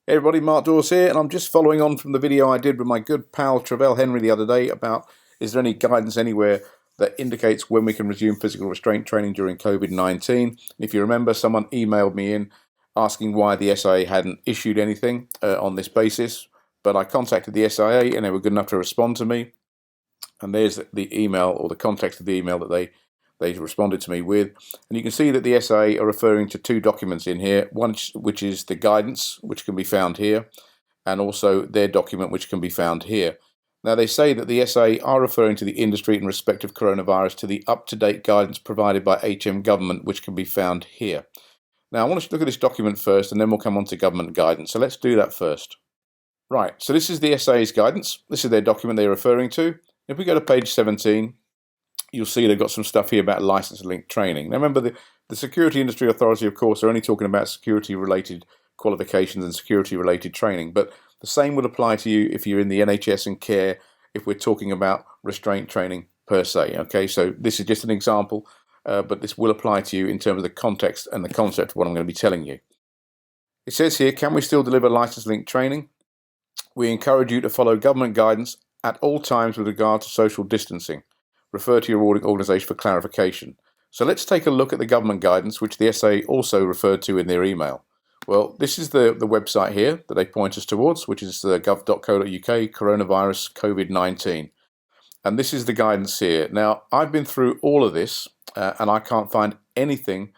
Hey everybody, Mark Dawes here, and I'm just following on from the video I did with my good pal Travell Henry the other day about is there any guidance anywhere that indicates when we can resume physical restraint training during COVID-19. If you remember, someone emailed me in asking why the SIA hadn't issued anything on this basis, but I contacted the SIA and they were good enough to respond to me. And there's the email, or the context of the email that they responded to me with. And you can see that the SIA are referring to two documents in here, one which is the guidance, which can be found here, and also their document, which can be found here. Now, they say that the SIA are referring to the industry in respect of coronavirus to the up-to-date guidance provided by HM Government, which can be found here. Now, I want us to look at this document first, and then we'll come on to government guidance. So let's do that first. Right, so this is the SIA's guidance. This is their document they're referring to. If we go to page 17, you'll see they've got some stuff here about license-linked training. Now remember, the Security Industry Authority, of course, are only talking about security-related qualifications and security-related training, but the same would apply to you if you're in the NHS and care, if we're talking about restraint training per se. Okay, so this is just an example, but this will apply to you in terms of the context and the concept of what I'm going to be telling you. It says here, can we still deliver license-linked training? We encourage you to follow government guidance at all times with regard to social distancing. Refer to your organisation for clarification. So let's take a look at the government guidance, which the SIA also referred to in their email. Well, this is the website here that they point us towards, which is gov.co.uk, coronavirus COVID-19. And this is the guidance here. Now, I've been through all of this, and I can't find anything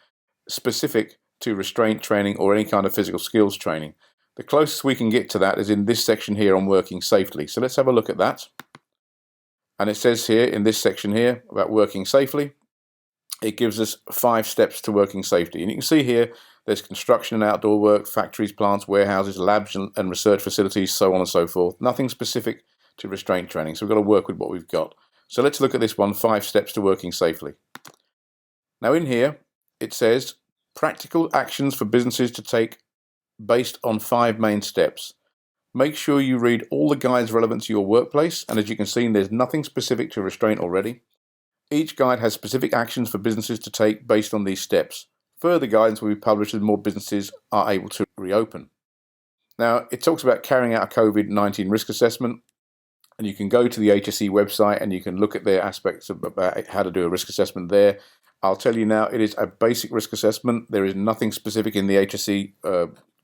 specific to restraint training or any kind of physical skills training. The closest we can get to that is in this section here on working safely. So let's have a look at that. And it says here in this section here about working safely, it gives us 5 steps to working safety. And you can see here there's construction and outdoor work, factories, plants, warehouses, labs and research facilities, so on and so forth. Nothing specific to restraint training. So we've got to work with what we've got. So let's look at this one, 5 steps to working safely. Now in here it says practical actions for businesses to take based on 5 main steps. Make sure you read all the guides relevant to your workplace, and as you can see, there's nothing specific to restraint already. Each guide has specific actions for businesses to take based on these steps. Further guidance will be published as more businesses are able to reopen. Now, it talks about carrying out a COVID-19 risk assessment, and you can go to the HSE website and you can look at their aspects about how to do a risk assessment there. I'll tell you now, it is a basic risk assessment. There is nothing specific in the HSE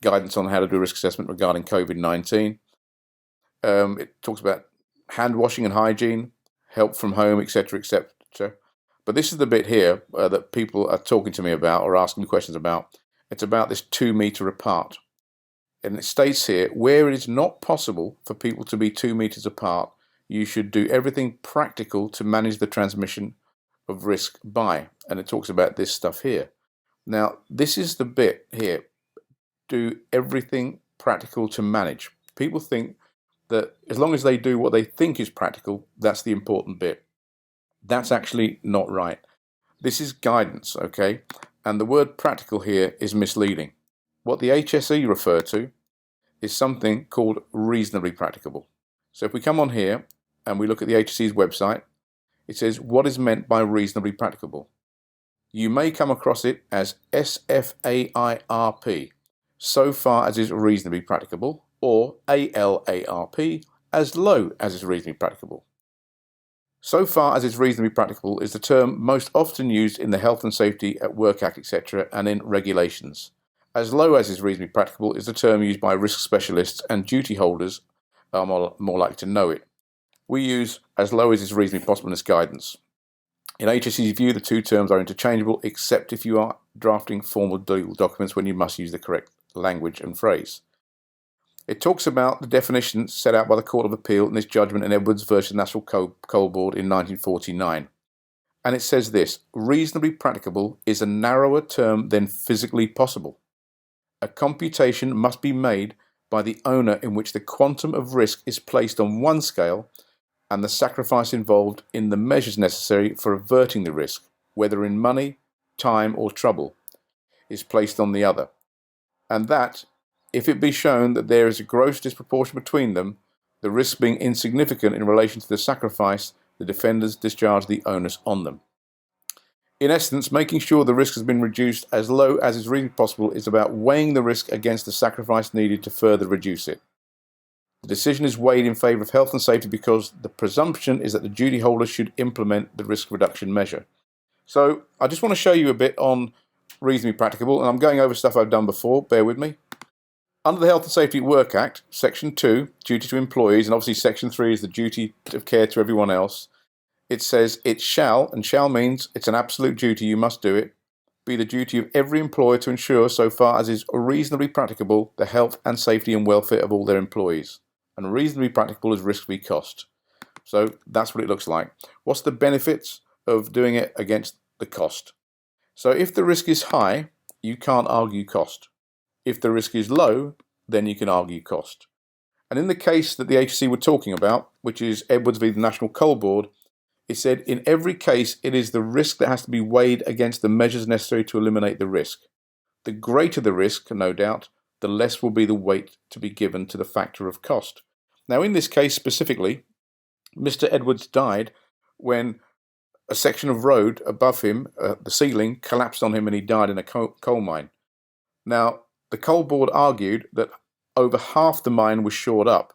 guidance on how to do a risk assessment regarding COVID-19. It talks about hand washing and hygiene, help from home, etc., etc. But this is the bit here that people are talking to me about or asking questions about. It's about this 2 meter apart. And it states here, where it is not possible for people to be 2 meters apart, you should do everything practical to manage the transmission of risk by. And it talks about this stuff here. Now, this is the bit here. Do everything practical to manage. People think that as long as they do what they think is practical, that's the important bit. That's actually not right. This is guidance, okay? And the word practical here is misleading. What the HSE refer to is something called reasonably practicable. So if we come on here and we look at the HSE's website, it says what is meant by reasonably practicable. You may come across it as SFAIRP, so far as is reasonably practicable, or ALARP, as low as is reasonably practicable. So far as is reasonably practicable is the term most often used in the Health and Safety at Work Act, etc., and in regulations. As low as is reasonably practicable is the term used by risk specialists, and duty holders are more likely to know it. We use as low as is reasonably possible in this guidance. In HSE's view, the two terms are interchangeable, except if you are drafting formal legal documents when you must use the correct language and phrase. It talks about the definition set out by the Court of Appeal in its judgment in Edwards versus National Coal Board in 1949. And it says this, reasonably practicable is a narrower term than physically possible. A computation must be made by the owner in which the quantum of risk is placed on one scale and the sacrifice involved in the measures necessary for averting the risk, whether in money, time or trouble, is placed on the other. And that, if it be shown that there is a gross disproportion between them, the risk being insignificant in relation to the sacrifice, the defendants discharge the onus on them. In essence, making sure the risk has been reduced as low as is reasonably possible is about weighing the risk against the sacrifice needed to further reduce it. The decision is weighed in favour of health and safety because the presumption is that the duty holder should implement the risk reduction measure. So I just want to show you a bit on reasonably practicable, and I'm going over stuff I've done before, bear with me. Under the Health and Safety at Work Act, Section 2, duty to employees, and obviously Section 3 is the duty of care to everyone else. It says it shall, and shall means it's an absolute duty, you must do it, be the duty of every employer to ensure, so far as is reasonably practicable, the health and safety and welfare of all their employees. And reasonably practicable is risk-free cost. So that's what it looks like. What's the benefits of doing it against the cost? So if the risk is high, you can't argue cost. If the risk is low, then you can argue cost. And in the case that the HSC were talking about, which is Edwards v. the National Coal Board, it said in every case it is the risk that has to be weighed against the measures necessary to eliminate the risk. The greater the risk, no doubt, the less will be the weight to be given to the factor of cost. Now in this case specifically, Mr. Edwards died when a section of road above him, the ceiling, collapsed on him and he died in a coal mine. Now, the coal board argued that over half the mine was shored up,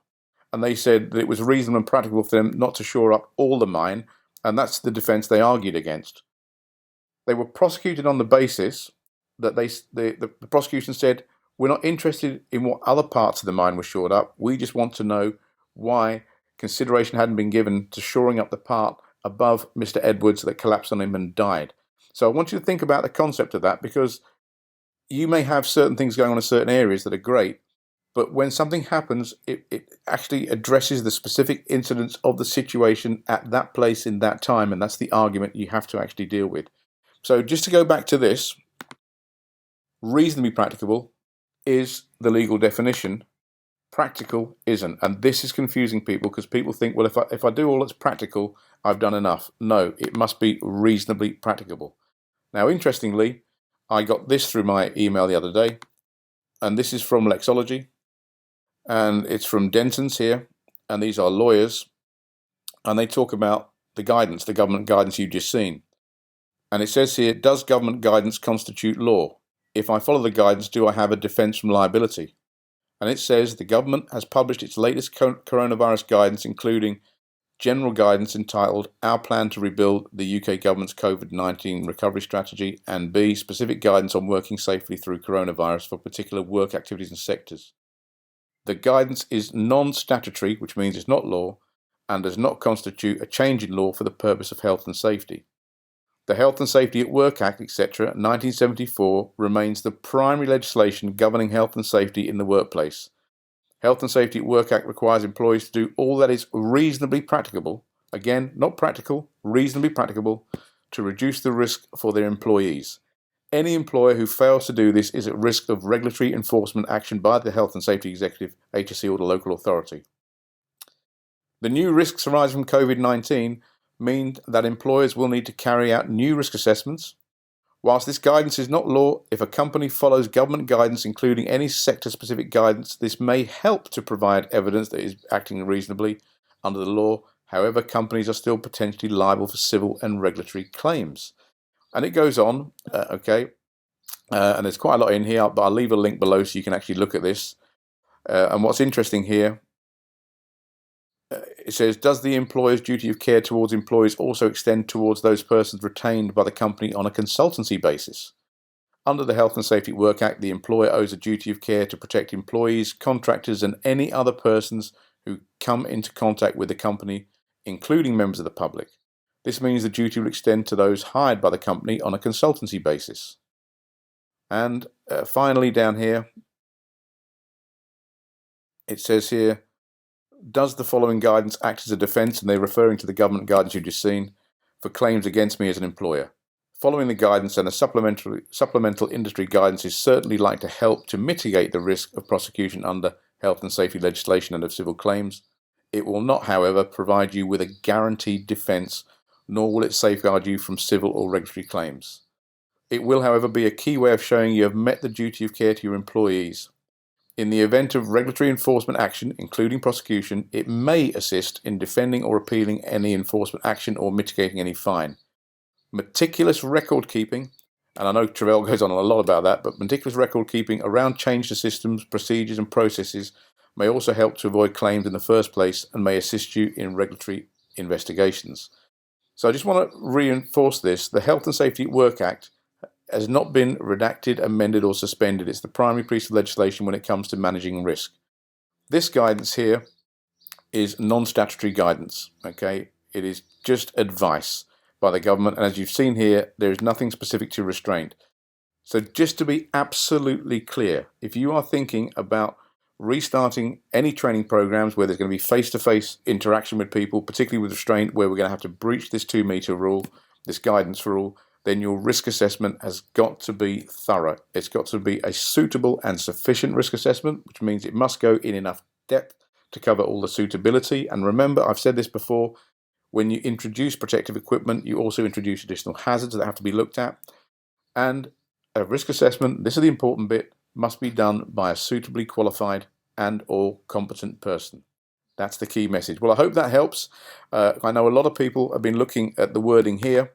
and they said that it was reasonable and practical for them not to shore up all the mine, and that's the defence they argued against. They were prosecuted on the basis that the prosecution said, we're not interested in what other parts of the mine were shored up, we just want to know why consideration hadn't been given to shoring up the part above Mr. Edwards that collapsed on him and died. So I want you to think about the concept of that, because you may have certain things going on in certain areas that are great, but when something happens, it actually addresses the specific incidents of the situation at that place in that time, and that's the argument you have to actually deal with. So just to go back to this, reasonably practicable is the legal definition. Practical isn't, and this is confusing people because people think, well, if I do all that's practical, I've done enough. No, it must be reasonably practicable. Now, interestingly, I got this through my email the other day, and this is from Lexology, and it's from Denton's here, and these are lawyers, and they talk about the guidance, the government guidance you've just seen. And it says here, does government guidance constitute law? If I follow the guidance, do I have a defence from liability? And it says the government has published its latest coronavirus guidance, including general guidance entitled Our Plan to Rebuild the UK Government's COVID-19 Recovery Strategy, and B, specific guidance on working safely through coronavirus for particular work activities and sectors. The guidance is non-statutory, which means it's not law, and does not constitute a change in law for the purpose of health and safety. The Health and Safety at Work Act, etc., 1974, remains the primary legislation governing health and safety in the workplace. Health and Safety at Work Act requires employees to do all that is reasonably practicable, again, not practical, reasonably practicable, to reduce the risk for their employees. Any employer who fails to do this is at risk of regulatory enforcement action by the Health and Safety Executive, HSE, or the local authority. The new risks arising from COVID-19 mean that employers will need to carry out new risk assessments. Whilst this guidance is not law, if a company follows government guidance, including any sector-specific guidance, this may help to provide evidence that it is acting reasonably under the law. However, companies are still potentially liable for civil and regulatory claims. And it goes on, and there's quite a lot in here, but I'll leave a link below so you can actually look at this. And what's interesting here, it says, does the employer's duty of care towards employees also extend towards those persons retained by the company on a consultancy basis? Under the Health and Safety at Work Act, the employer owes a duty of care to protect employees, contractors, and any other persons who come into contact with the company, including members of the public. This means the duty will extend to those hired by the company on a consultancy basis. And finally, down here, it says here, does the following guidance act as a defence, and they're referring to the government guidance you've just seen, for claims against me as an employer? Following the guidance and a supplemental industry guidance is certainly likely to help to mitigate the risk of prosecution under health and safety legislation and of civil claims. It will not, however, provide you with a guaranteed defence, nor will it safeguard you from civil or regulatory claims. It will, however, be a key way of showing you have met the duty of care to your employees. In the event of regulatory enforcement action, including prosecution, it may assist in defending or appealing any enforcement action or mitigating any fine. Meticulous record keeping, and I know Travell goes on a lot about that, but meticulous record keeping around change to systems, procedures and processes may also help to avoid claims in the first place and may assist you in regulatory investigations. So I just want to reinforce this. The Health and Safety at Work Act has not been redacted, amended or suspended. It's the primary piece of legislation when it comes to managing risk. This guidance here is non-statutory guidance, okay? It is just advice by the government, and as you've seen here, there is nothing specific to restraint. So just to be absolutely clear, if you are thinking about restarting any training programs where there's going to be face-to-face interaction with people, particularly with restraint, where we're going to have to breach this 2-meter rule, this guidance rule, then your risk assessment has got to be thorough. It's got to be a suitable and sufficient risk assessment, which means it must go in enough depth to cover all the suitability. And remember, I've said this before, when you introduce protective equipment, you also introduce additional hazards that have to be looked at. And a risk assessment, this is the important bit, must be done by a suitably qualified and or competent person. That's the key message. Well, I hope that helps. I know a lot of people have been looking at the wording here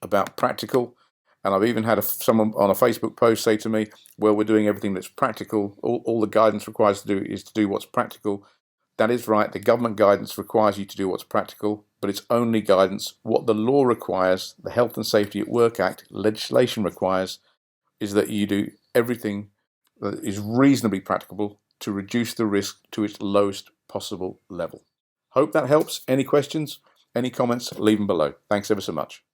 about practical, and I've even had someone on a Facebook post say to me, well, we're doing everything that's practical. All the guidance requires to do is to do what's practical. That is right. The government guidance requires you to do what's practical, but it's only guidance. What the law requires, the Health and Safety at Work Act legislation requires, is that you do everything that is reasonably practicable to reduce the risk to its lowest possible level. Hope that helps. Any questions, any comments, leave them below. Thanks ever so much.